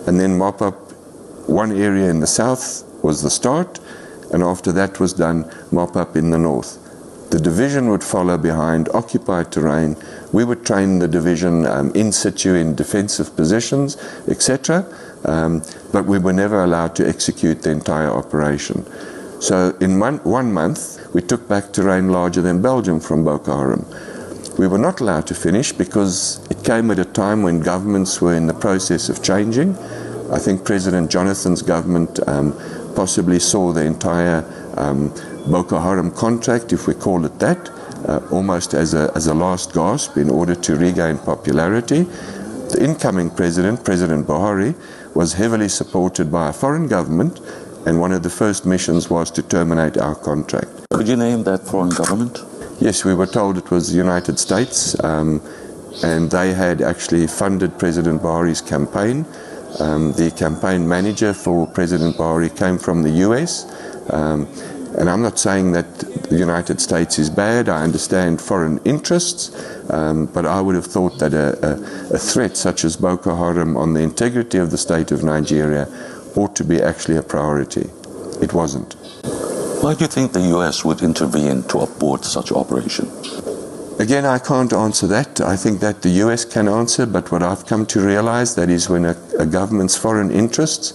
and then mop up one area in the south was the start, and after that was done, mop up in the north. The division would follow behind, occupy terrain. We would train the division in situ in defensive positions, etc. But we were never allowed to execute the entire operation. So in 1 month, we took back terrain larger than Belgium from Boko Haram. We were not allowed to finish because it came at a time when governments were in the process of changing. I think President Jonathan's government possibly saw the entire Boko Haram contract, if we call it that, almost as a last gasp in order to regain popularity. The incoming president, President Buhari, was heavily supported by a foreign government, and one of the first missions was to terminate our contract. Could you name that foreign government? Yes, we were told it was the United States, and they had actually funded President Buhari's campaign. The campaign manager for President Buhari came from the US, and I'm not saying that the United States is bad. I understand foreign interests, but I would have thought that a threat such as Boko Haram on the integrity of the state of Nigeria ought to be actually a priority. It wasn't. Why do you think the US would intervene to abort such operation? Again, I can't answer that. I think that the US can answer, but what I've come to realize, that is when a government's foreign interests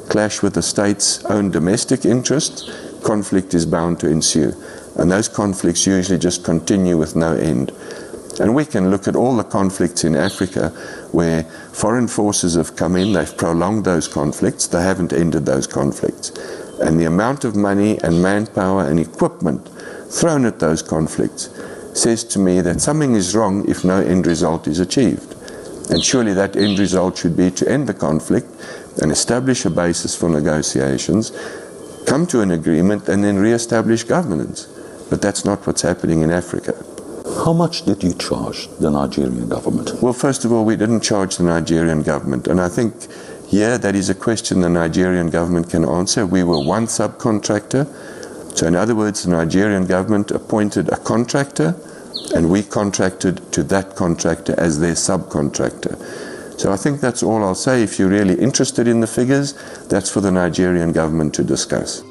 clash with the state's own domestic interests, conflict is bound to ensue. And those conflicts usually just continue with no end. And we can look at all the conflicts in Africa where foreign forces have come in, they've prolonged those conflicts, they haven't ended those conflicts. And the amount of money and manpower and equipment thrown at those conflicts says to me that something is wrong if no end result is achieved. And surely that end result should be to end the conflict and establish a basis for negotiations, come to an agreement, and then re-establish governance. But that's not what's happening in Africa. How much did you charge the Nigerian government? Well, first of all, we didn't charge the Nigerian government. And I think here that is a question the Nigerian government can answer. We were one subcontractor. So in other words, the Nigerian government appointed a contractor, and we contracted to that contractor as their subcontractor. So I think that's all I'll say. If you're really interested in the figures, that's for the Nigerian government to discuss.